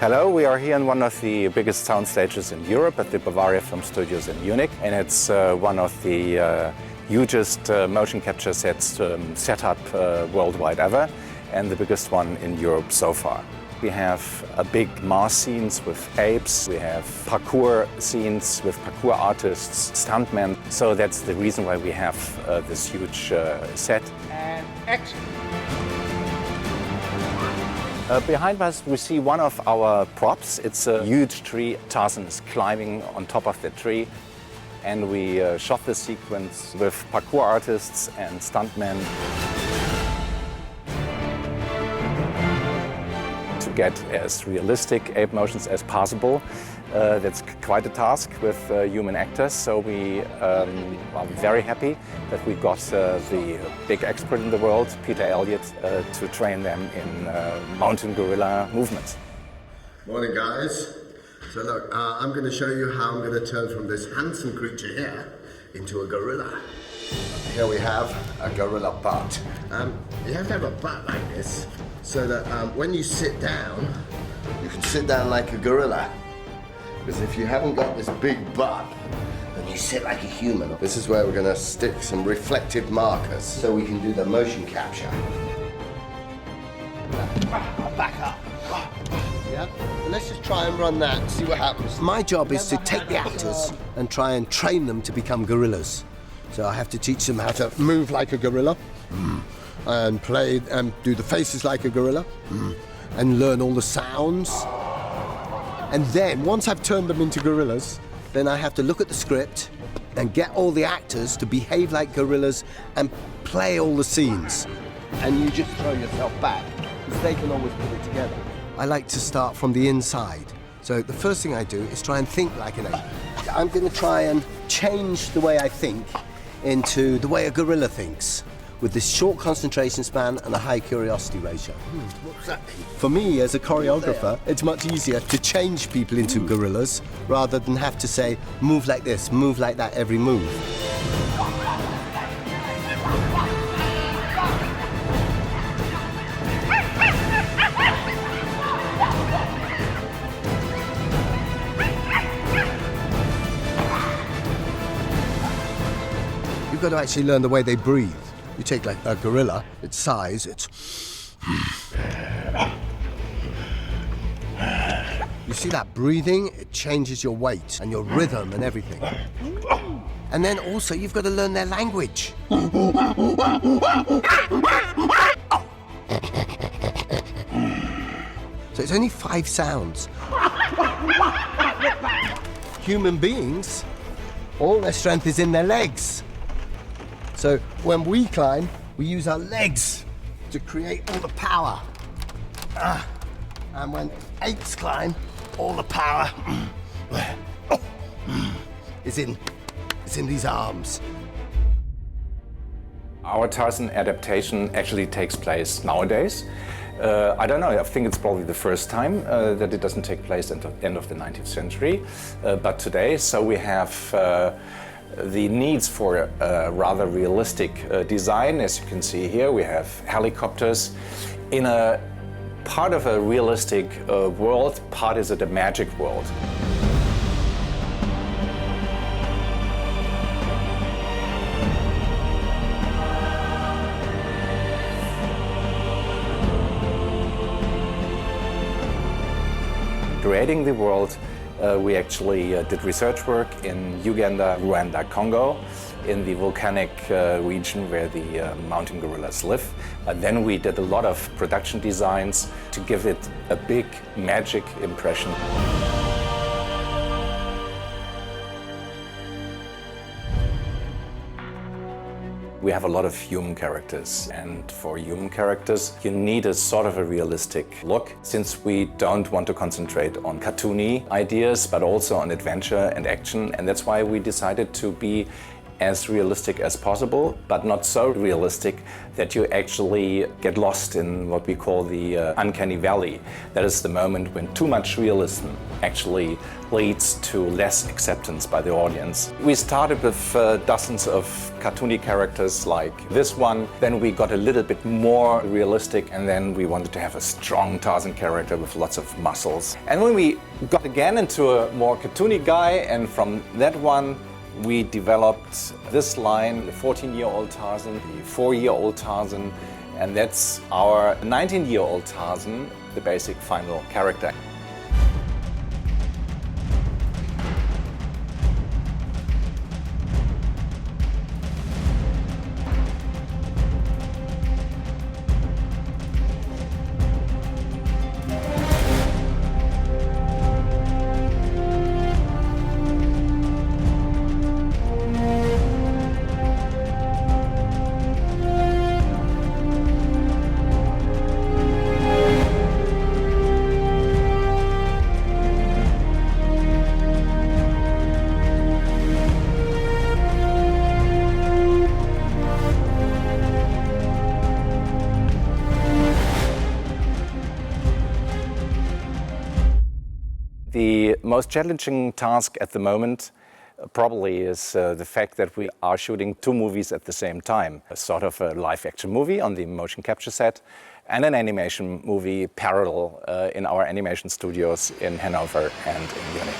Hello, we are here in one of the biggest sound stages in Europe at the Bavaria Film Studios in Munich, and it's one of the hugest motion capture sets set up worldwide ever, and the biggest one in Europe so far. We have big mass scenes with apes, we have parkour scenes with parkour artists, stuntmen, so that's the reason why we have this huge set. And action! Behind us we see one of our props. It's a huge tree. Tarzan is climbing on top of the tree, and we shot the sequence with parkour artists and stuntmen to get as realistic ape motions as possible. That's quite a task with human actors, so we are very happy that we got the big expert in the world, Peter Elliott, to train them in mountain gorilla movements. Morning, guys. So look, I'm going to show you how I'm going to turn from this handsome creature here into a gorilla. Here we have a gorilla butt. You have to have a butt like this so that when you sit down, you can sit down like a gorilla. Because if you haven't got this big butt, then you sit like a human. This is where we're going to stick some reflective markers so we can do the motion capture. Back up. Yeah. Let's just try and run that and see what happens. My job is to take the actors and try and train them to become gorillas. So I have to teach them how to move like a gorilla, and play and do the faces like a gorilla, and learn all the sounds. And then, once I've turned them into gorillas, then I have to look at the script and get all the actors to behave like gorillas and play all the scenes. And you just throw yourself back, because they can always put it together. I like to start from the inside. So the first thing I do is try and think like an ape. I'm going to try and change the way I think into the way a gorilla thinks, with this short concentration span and a high curiosity ratio. What's that mean? For me, as a choreographer, it's much easier to change people into gorillas rather than have to say, move like this, move like that every move. You've got to actually learn the way they breathe. You take like a gorilla, its size, it's... You see that breathing? It changes your weight and your rhythm and everything. And then also you've got to learn their language. So it's only 5 sounds. Human beings, all their strength is in their legs. So when we climb, we use our legs to create all the power. And when apes climb, all the power is in these arms. Our Tarzan adaptation actually takes place nowadays. I don't know, I think it's probably the first time that it doesn't take place at the end of the 19th century. But today, so we have the needs for a rather realistic design. As you can see here, we have helicopters. In a part of a realistic world, part is it a magic world. Creating the world, we actually did research work in Uganda, Rwanda, Congo, in the volcanic region where the mountain gorillas live. But then we did a lot of production designs to give it a big magic impression. We have a lot of human characters, and for human characters you need a sort of a realistic look, since we don't want to concentrate on cartoony ideas but also on adventure and action, and that's why we decided to be as realistic as possible, but not so realistic that you actually get lost in what we call the uncanny valley. That is the moment when too much realism actually leads to less acceptance by the audience. We started with dozens of cartoony characters like this one, then we got a little bit more realistic, and then we wanted to have a strong Tarzan character with lots of muscles. And when we got again into a more cartoony guy, and from that one we developed this line, the 14-year-old Tarzan, the 4-year-old Tarzan, and that's our 19-year-old Tarzan, the basic final character. The most challenging task at the moment probably is the fact that we are shooting 2 movies at the same time. A sort of a live-action movie on the motion capture set and an animation movie parallel in our animation studios in Hanover and in Munich.